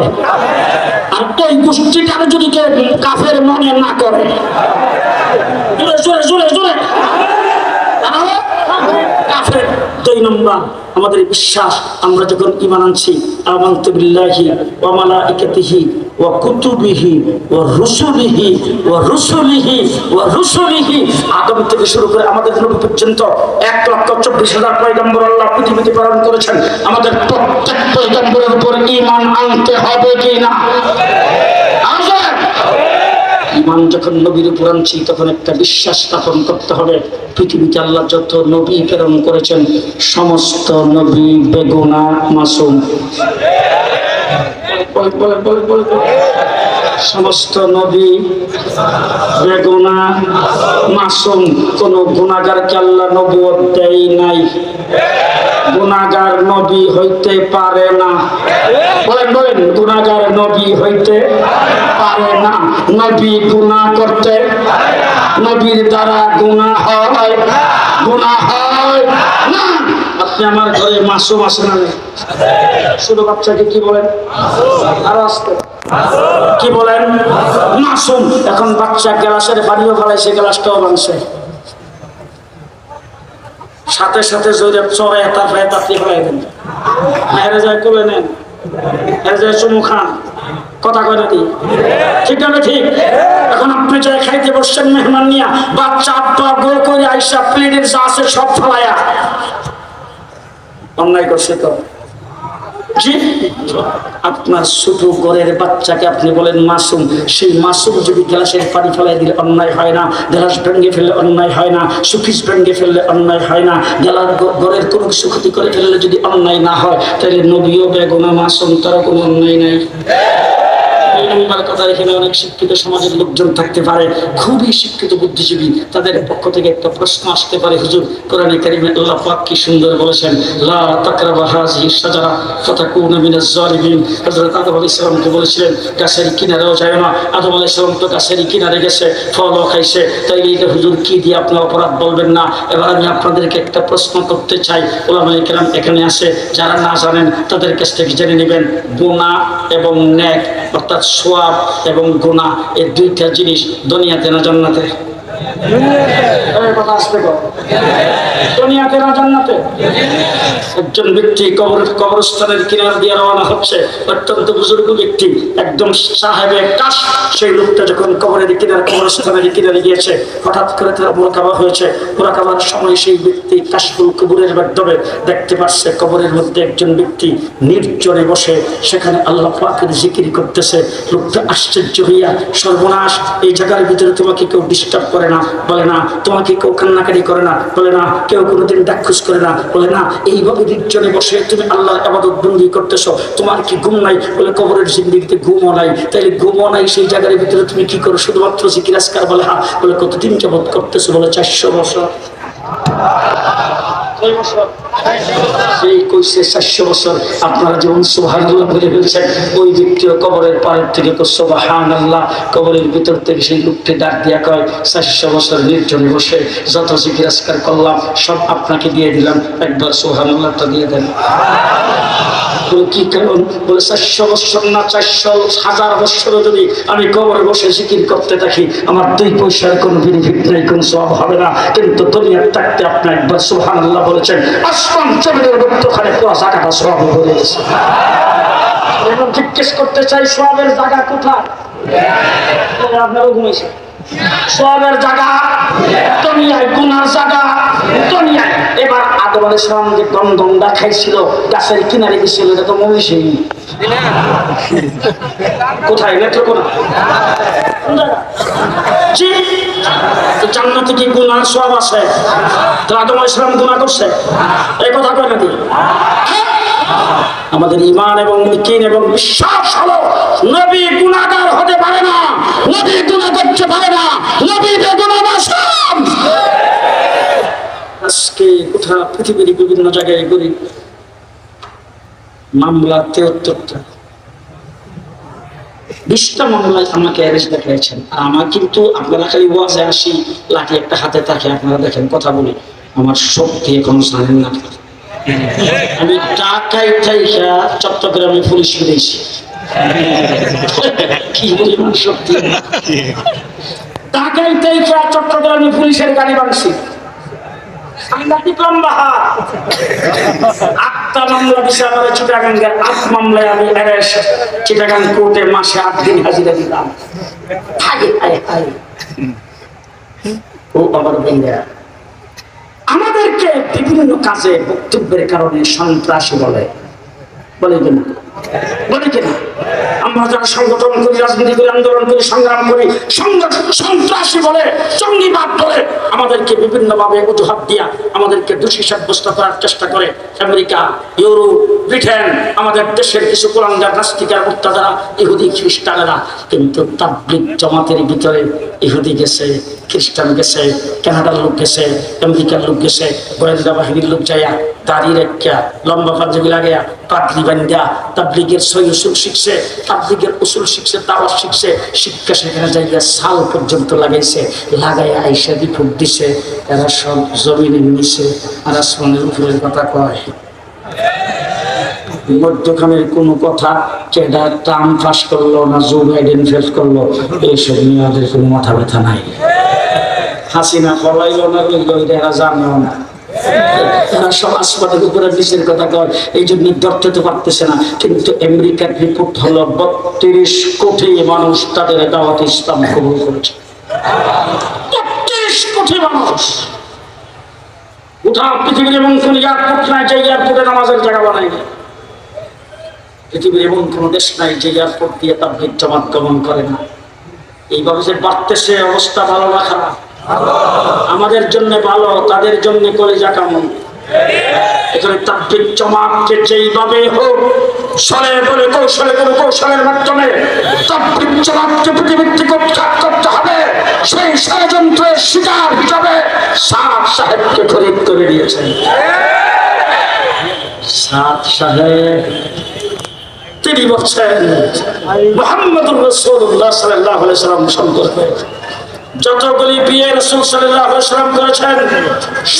আর ওই গোষ্ঠীটারে যদি কেউ কাফের মনে না করে, জোরে জোরে জোরে জোরে কাফের। 2 নম্বর আমাদের বিশ্বাস, আমরা যখন ঈমান আনছি আমানতু বিল্লাহি ওয়া মালাইকাতিহি ওয়া কুতুবিহি ওয়া রুসুলিহি ওয়া রুসুলিহি ওয়া রুসুলিহি, আদম থেকে শুরু করে আমাদের নবী পর্যন্ত 1,24,000 পয়গম্বর আল্লাহ পৃথিবীতে প্রেরণ করেছেন। আমাদের প্রত্যেক পয়গম্বরের উপর ঈমান আনতে হবে কি না? ঈমান যখন নবীর উপর আনছি তখন একটা বিশ্বাস স্থাপন করতে হবে, পৃথিবীতে আল্লাহ যত নবী প্রেরণ করেছেন সমস্ত নবী বেগুনাহ মাসুম। সমস্ত নবী বেগুনাহ মাসুম, কোন গুনাহগারকে আল্লাহ নবুয়ত দেয় নাই। গুনাহগার নবী হইতে পারে না। বলেন বলেন, গুনাহগার নবী হইতে পারে না। নবী গুনাহ করতে, নবীর দ্বারা গুনাহ হয়, গুনাহ হয় না। আপনি আমার ঘরে মাসুম আসেন না? শুধু বাচ্চাকে কি বলেন? আর আসতে কি বলেন? মাসুম। এখন বাচ্চা গ্লাসের পানিও ফেলাইছে, গ্লাসটাও ভাঙছে, সাথে সাথে জোরে চড়ে তারপরে তাড়াতাড়ি ফেলাই দেন, হেরে যায় তুলে নেন, হেরে যায় চুমু খান, কথা কয় দিই, ঠিক না? ঠিক। এখন আপনি যাই খাইতে বসছেন মেহমান নিয়া, বাচ্চা আব্বা গোল করে আইসা প্লেটের যা আছে সব ফেলাইয়া, অন্যায় করছে তো? জি, আপনার ছোট ঘরের বাচ্চাকে আপনি বলেন মাসুম, সেই মাসুম যদি গ্লাসের পানি ফেলাই দিলে অন্যায় হয় না, গ্লাস ভেঙে ফেললে অন্যায় হয় না, সুফিস ভেঙে ফেললে অন্যায় হয় না, গ্লাস ঘরের কোনো কিছু ক্ষতি করে ফেললে যদি অন্যায় না হয়, তাহলে নবীও বেগুনাহ মাসুম, তারও কোনো অন্যায় নাই। কথা, এখানে অনেক শিক্ষিত সমাজের লোকজন থাকতে পারে, খুবই শিক্ষিত বুদ্ধিজীবী, তাদের পক্ষ থেকে একটা প্রশ্ন আসতে পারে, হুজুর কোরআনে কারিমে আল্লাহ পাক কি সুন্দর বলেছেন, লা তাকরাবু হাযিহি শাজারা ফাতাকুনা মিনাজ জালিমিন। হযরত আদম আলাইহিস সালামকে বলেছিলেন গাছের কিনারেও যায় না। আদম আলাইহিস সালাম তো গাছের কিনারে গেছে, ফলও খাইছে, তাই এটা হুজুর কি দিয়ে আপনি অপরাধ বলবেন না? এবার আমি আপনাদেরকে একটা প্রশ্ন করতে চাই, উলামায়ে কেরাম এখানে আছে, যারা না জানেন তাদের কাছ থেকে জেনে নেবেন। গুনাহ এবং নেক, অর্থাৎ সওয়াব এবং গুনাহ, এই দুইটা জিনিস দুনিয়াতে না জান্নাতে? এই কথা আসতে কর, দুনিয়াতে না জান্নাতে? একজন ব্যক্তি কবরস্থানের কিনার দিয়ে রওনা হচ্ছে, অত্যন্ত বুজুর্গ ব্যক্তি, একদম সাহেবে কাশ। সেই লোকটা যখন কবরস্থানের কিনারে গিয়েছে, হঠাৎ করে তারা মোরাকাবা হয়েছে। মোরাকাবার সময় সেই ব্যক্তি কাশফুল কবরের মাধ্যমে দেখতে পাচ্ছে কবরের মধ্যে একজন ব্যক্তি নির্জনে বসে সেখানে আল্লাহ পাকের জিকির করতেছে। লোকটা আশ্চর্য হইয়া, সর্বনাশ, এই জায়গার ভিতরে তোমাকে কেউ ডিস্টার্ব করে না? বলে না। তোমাকে কেউ কান্নাকাটি করে না? বলে না। কেউ কোনোদিন ডাকখুশ করে না? বলে না। এইভাবে নির্জনে বসে তুমি আল্লাহর ইবাদত বন্দেগী করতেছো, তোমার কি ঘুম নাই? বলে কবরের জিন্দেগিতে ঘুমও নাই। তাইলে ঘুমও নাই, সেই জায়গার ভিতরে তুমি কি করো? শুধুমাত্র জিকির আজকার? বলে হ্যাঁ। বলে কতদিন যাবত করতেছো? বলে 400 বছর। সেই কইছে 400 বছর। আপনারা যেমন সুবহানাল্লাহ বলে ফেলছেন, ওই ব্যক্তিও কবরের পাড়ের থেকে তো সুবহানাল্লাহ, কবরের ভিতর থেকে সেই লোকটি ডাক দিয়া কয়, 400 বছর নির্জনে বসে যত জিকির আজকার করলাম সব আপনাকে দিয়ে দিলাম, একবার সুবহানাল্লাহটা দিয়ে দেন। বলে কি কারণ? বলে 400 বছর না, 400,000 বছরও যদি আমি কবরে বসে জিকির করতে থাকি, আমার 2 পয়সার কোনো বেনিফিট নেই, কোনো সওয়াব হবে না। কিন্তু দুনিয়ার থাকতে আপনি একবার সুবহানাল্লাহ বলেছেন, আসমান জমিনের মধ্যখানে পুরো জায়গাটা সওয়াব হয়ে গেছে। এখন জিজ্ঞেস করতে চাই, সওয়াবের জায়গা কোথায়? আপনারও ঘুমাইছে। সওয়াবের জায়গা দুনিয়ায়, গুনার জায়গা দুনিয়ায়। এবার আদম আলাইহিস সালাম যে গন্ধমটা খাইছিল, গাছের কিনারে গেছিল, এটা তো মহিষী। কোথায়? নেত্রকোনা। জি, জান্নাতে কি গুনার সওয়াব আছে? তো আদম আলাইহিস সালাম গুনাহ করছে? এই কথা কয় নাকি? আমাদের ঈমান এবং ইয়াকিন এবং বিশ্বাস হলো, নবী গুনাহগার হতে পারে না, নবী গুনাহ করতে পারে না, নবী বেগুনাহ মাসুম। আজকে কোথা পৃথিবীর বিভিন্ন জায়গায় করি মামলা 73টা, 20টা মামলায় আমাকে অ্যারেস্ট দেখিয়েছেন। আর আমার কিন্তু, আপনারা খালি ওয়াজে আসি, লাঠি একটা হাতে থাকে, আপনারা দেখেন কথা বলি, আমার শক্তি এখন জানেন না। আমি ঢাকায় থাইকা চট্টগ্রামে পুলিশ পেয়েছি, কি পরিমাণ শক্তি। ঢাকায় থাইকা চট্টগ্রামে পুলিশের গাড়ি বানছি। চিটাগাং কোর্টে মাসে 8 দিন হাজিরা দিতাম। আমাদেরকে বিভিন্ন কাজে বক্তব্যের কারণে সন্ত্রাসী বলে কিনা? বলে কিনা? আমরা যারা সংগঠন করি, রাজনীতি করি, আন্দোলন করি, সংগ্রাম করি, সন্ত্রাসী বলে, জঙ্গিবাদ বলে আমাদেরকে বিভিন্ন ভাবে অজুহাত দিয়া আমাদেরকে দোষী সাব্যস্ত করার চেষ্টা করে আমেরিকা, ইউরোপ, ব্রিটেন, আমাদের দেশের কিছু কুলাঙ্গার নাস্তিকার মুক্তাদারা, ইহুদি খ্রিস্টানেরা। কিন্তু তাবলীগ জামাতের ভিতরে ইহুদি গেছে, খ্রিস্টান গেছে, কানাডার লোক গেছে, আমেরিকার লোক গেছে, গোয়েন্দা বাহিনীর লোক যাইয়া দাড়ি রেখা, লম্বা পাঞ্জাবি লাগাইয়া, পাগড়ি বান্ধা তাবলীগের সই উসুল শিখছে, তাবলীগের উসুল শিখছে, দাওয়াত শিখছে, শিক্ষা সেখানে যাইয়া সাল পর্যন্ত লাগাইছে, লাগাইয়া আইসা রিপোর্ট দিছে, এরা সব জমিনের নিচে আর আসমানের উপরের কথা কয়। মধ্যখানের কোনো কথা, কেডা টার্ম পাস করলো না জো বাইডেন ফেল করলো, এইসব নিয়ে ওদের কোনো মাথা ব্যথা নাই। হাসিনা ফলাইলো না বললো, এরা জানেও না। এরা সব আসমানের উপরে নিচের কথা কয়, এই জন্য ধরতে পারতেছে না। কিন্তু আমেরিকার রিপোর্ট হলো 32 কোটি মানুষ তাদের দাওয়াত ইসলাম কবুল করেছে। 32 কোটি মানুষ। কোথাও পৃথিবীর এমন কোন এয়ারপোর্ট নাই যে এয়ারপোর্টে নামাজের জায়গা বানায়নি। পৃথিবীর এমন কোন দেশ নাই যে এয়ারপোর্ট দিয়ে তাবলীগ জামাত গমন করে না। এইভাবে যে বাড়তেছে, অবস্থা ভালো না খারাপ? আমাদের জন্য ভালো, তাদের জন্য কলিজা কামন। এখানে তাবলীগ জামাতকে যেইভাবে হোক, ছলে বলে কৌশলে কোনো কৌশলের মাধ্যমে তাবলীগ জামাতকে পৃথিবীর থেকে উৎখাত করতে হবে। সেই ষড়যন্ত্রের শিকার হিসাবে সাদ সাহেবকে খরিদ করে দিয়েছেন। সাদ সাহেব তিনি বলছেন মুহাম্মদুর রাসূলুল্লাহ সাল্লাল্লাহু আলাইহি ওয়াসাল্লাম সম্পর্কে যতগুলি বিয়ে রাসূল সাল্লাল্লাহু আলাইহি ওয়াসাল্লাম করেছেন,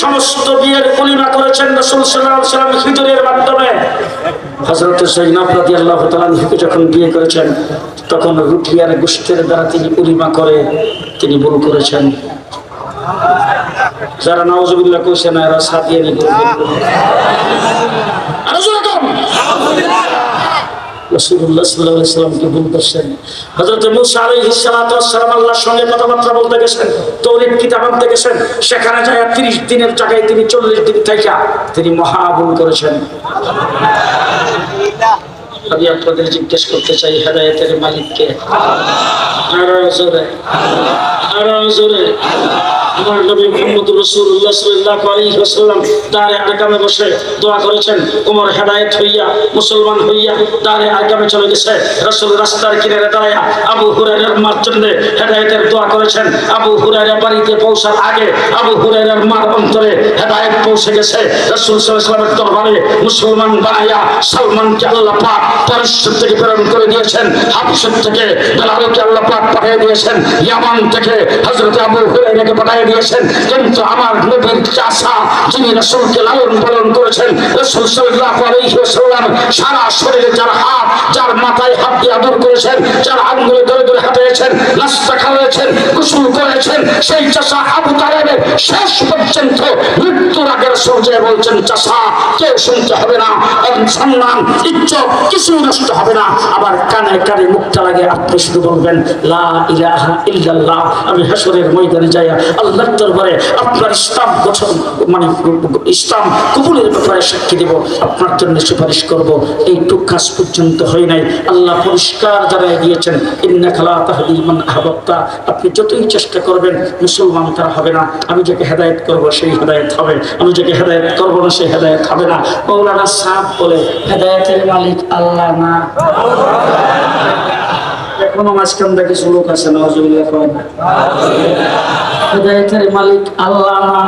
সমস্ত বিয়ের কলিমা করেছেন রাসূল সাল্লাল্লাহু আলাইহি ওয়াসাল্লাম হিজরের মাধ্যমে। হযরত যায়েনব রাদিয়াল্লাহু তাআলা আনহাকে যখন বিয়ে করেছেন, তখন রুটিয়ার গোশতের দ্বারা তিনি কলিমা করে তিনি ভুল করেছেন। যারা নাউজুবিল্লাহ কইছে না এরা সাথিয়ে নিবে রাসূলুল্লাহ সাল্লাল্লাহু আলাইহি সাল্লামকে ভুল করছেন। হযরত মুসা আলাইহিস সালাতু ওয়াস সালাম আল্লাহর সঙ্গে কথাবার্তা বলতে গেছেন, তাওরীত কিতাব আনতে গেছেন, সেখানে যায় 30 দিনের জায়গায় তিনি 40 দিন থাইকা তিনি মহা ভুল করেছেন। আমি আপনাদের জিজ্ঞেস করতে চাই হেদায়েতের মালিক কে? আরো জোরে, আরো জোরে। আমার নবী মুহাম্মদ রাসূলুল্লাহ সাল্লাল্লাহু আলাইহি ওয়াসাল্লাম দারে আরকামে বসে দোয়া করেছেন, ওমর হেদায়েত হইয়া মুসলমান হইয়া দারে আরকামে চলে গেছে। রাসূল রাস্তার কিনারে দাঁড়ায়া আবু হুরায়রার মার জন্য হেদায়েতের দোয়া করেছেন। আবু হুরায়রা বাড়িতে পৌঁছার আগে আবু হুরায়রার মার অন্তরে হেদায়েত পৌঁছে গেছে। রাসূল সাল্লাল্লাহু আলাইহি ওয়াসাল্লামের দরবারে মুসলমান বানায়া সালমানকে আল্লাহ পাক পারস্য থেকে প্রেরণ করে দিয়েছেন, হাবশা থেকে বেলালকে আল্লাহ পাক পাঠিয়ে দিয়েছেন, ইয়ামান থেকে হযরত আবু হুরায়রাকে পাঠিয়ে দিয়েছেন। কিন্তু আমার নবীর চাচা যিনি রাসূলকে লালন পালন করেছেন, রাসূল সাল্লাল্লাহু আলাইহি ওয়াসাল্লাম সারা শরীরে যার হাত, যার মাথায় হাত দিয়ে আদর করেছেন, যার আঙ্গুলে ধরে ধরে হাঁটিয়েছেন, নাস্তা খাওয়াইছেন, গোসল করেছেন, সেই চাচা আবু তালেবের শেষ পর্যন্ত মৃত্যুর আগে রাসূল যে বলছেন, চাচা কেউ শুনতে হবে না, সম্মান ইজ্জত কিছুই নষ্ট হবে না। আবার কানে কানে মুখটা লাগে আপনি শুধু বলবেন লা ইলাহা ইল্লাল্লাহ। আমি হাসরের ময়দানে যাই আল্লাহর দরবারে আপনার ইসলাম গঠন মানে ইসলাম কবুলের ব্যাপারে সাক্ষী দেব, আপনার জন্য সুপারিশ করব। এইটুক কাজ পর্যন্ত হয় নাই, আল্লাহ পরিষ্কার জানাই দিয়েছেন, ইন্নাকা লা তাহদি মান আহবাবতা। আপনি যতই চেষ্টা করবেন মুসলমান তারা হবে না। আমি যাকে হেদায়েত করব সেই হেদায়েত হবে, আমি যাকে হেদায়েত করব না সেই হেদায়েত হবে না। মাওলানা সাহেব বলে হেদায়েতের মালিক আল্লাহ না। এখনো মাঝখান থেকে কিছু লোক আছে নাউজুবিল্লাহ করেন হেদায়েতের মালিক আল্লাহ না।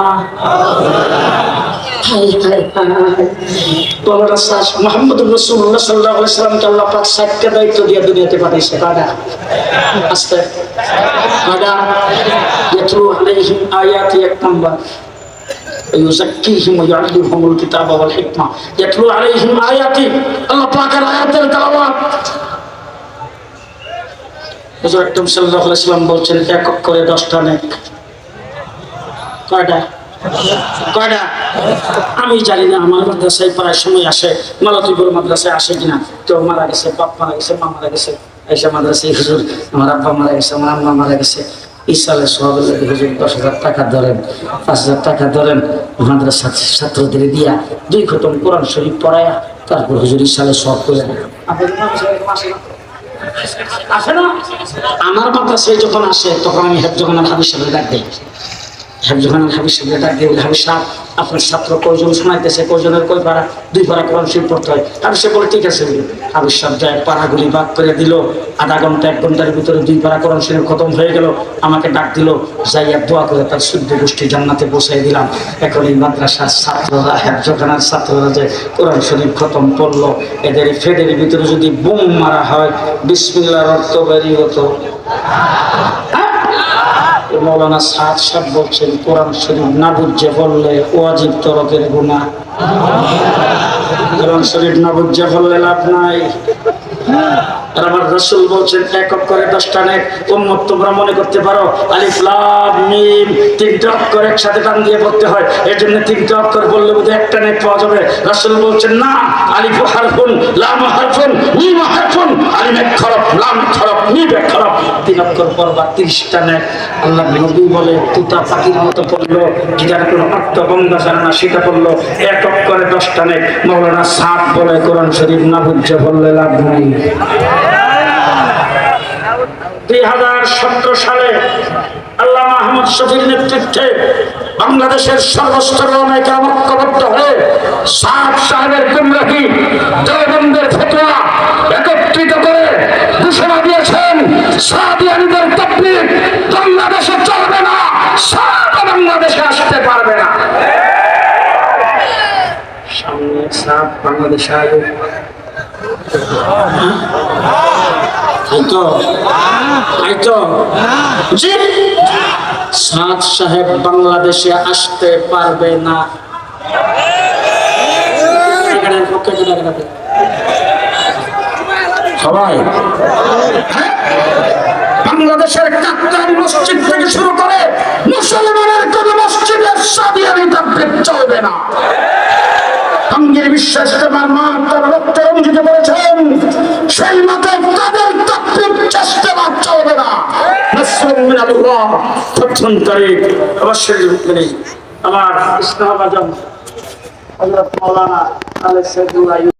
মুহাম্মদুর রাসূলুল্লাহ সাল্লাল্লাহু আলাইহি ওয়াসাল্লামকে আল্লাহ পাক 7টা দায়িত্ব দিয়ে দুনিয়াতে পাঠিয়েছে। কাদা আস্তে কাদা ইয়াতলু আলাইহিম আয়াতি, এক নাম্বার ইউযাক্কিহিম ওয়া ইউআল্লিমুহুমুল কিতাবা ওয়াল হিকমা। ইয়াতলু আলাইহিম আয়াতি, আল্লাহ পাকের আয়াতের তেলাওয়াত। হুজুর আকরাম সাল্লাল্লাহু আলাইহি ওয়াসাল্লাম বলছেন এক এক করে 10টা নেক। কয়টা? কয়টা? আমি জানি না। আমার মাদ্রাসায় প্রায় সময় আসে, মালতীপুর মাদ্রাসায় আসে কিনা, কেউ মারা গেছে, বাপ মারা গেছে, মা মারা গেছে, এসে মাদ্রাসায় হুজুর আমার আব্বা মারা গেছে, আমার আম্মা মারা গেছে, ইসালে সওয়াবের লাগে হুজুর 10,000 টাকা ধরেন, 5,000 টাকা ধরেন, মাদ্রাসা ছাত্রদের দিয়া 2 খতম কোরআন শরীফ পড়ায়া তারপর হুজুর ইসালে সওয়াব করে আসে না। আমার মাদ্রাসায় যখন আসে তখন আমি হেফজখানার হাবিব সাহেবের ডাক দিই, হেফজখানার হাবিব সাহেবের ডাক দিয়ে হাবিব সাহেব আপনার ছাত্র কয়জন শোনাইতেছে, কয়জনের কয় পারা, 2 পারা কোরআন শরীফ পড়তে হয়। আমি সে বলে ঠিক আছে। হাবিব সাহেব যায় পাড়াগুলি ভাগ করে দিল, আধা ঘন্টা 1 ঘন্টার ভিতরে 2 পারা কোরআন শরীফ খতম হয়ে গেল। আমাকে ডাক দিল, যাইয়া দোয়া করে তার 14 গোষ্ঠী জান্নাতে পৌঁছাই দিলাম। এখন এই মাদ্রাসার ছাত্ররা, হেফজখানার ছাত্ররা যে কোরআন শরীফ খতম পড়লো, এদের ফেদের ভিতরে যদি বোম মারা হয় বিসমিল্লাহর অর্থ বেরিয়ে হতো। মৌলানা সাদ সাহেব বলছেন কোরআন শরীফ না বুঝে বললে ওয়াজিব তরকের গুনাহ। কোরআন শরীফ না বুঝে বললে লাভ নাই। আর আমার রাসূল বলছেন এক এক করে 10টা নেক। উম্মত তোমরা মনে করতে পারো আলিফ লাম মিম 3টা অক্ষর একসাথে টান দিয়ে পড়তে হয়, এর জন্য 3টা অক্ষর বললে বোধহয় একটা নেক পাওয়া যাবে। রাসূল বলছেন না, আলিফ হারফুন, লাম হারফুন, মিম হারফুন, আলিফ এক হরফ, লাম এক হরফ, মিম এক হরফ, 3 অক্ষর পড়বা 30টা নেক। আল্লাহ নবী বলে তুতা পাখির মতো পড়লো, যার কোনো অর্থ বন্ধা জানে না সেটা পড়লো, এক অক্ষরে 10টা নেক। মাওলানা সাদ বলে কোরআন শরীফ না বুঝে বললে লাভ নাই। 2017 সালে আল্লামা আহমদ শফির নেতৃত্বে বাংলাদেশের সর্বস্তরের অনেকে ঐক্যবদ্ধ হয়ে সাদ সাহেবের গুমরাহি, দেওবন্দের ফতোয়া একত্রিত করে ঘোষণা দিয়েছেন সাদিয়ানীদের তাবলীগ বাংলাদেশে চলবে না, সাদ বাংলাদেশে আসতে পারবে না। সামনে সাদ বাংলাদেশে আয়োগ সাদ সাহেব বাংলাদেশে আসতে পারবে না। সবাই বাংলাদেশের কাকরাই মসজিদ থেকে শুরু করে মুসলমানের কোন মসজিদের সাদ তাকলিফ চলবে না। আঙ্গির বিশ্বাস তোমার মা তার রক্ত রঞ্জিত করেছেন, সেই মতে তাদের তাকলিফ চেষ্টা চলবে না। নাসরুম মিনাল্লাহ, ফাতহুন করিব। অবশ্যই আমার ইসলাম আজম হযরত মাওলানা আলী সাইদুল্লাহ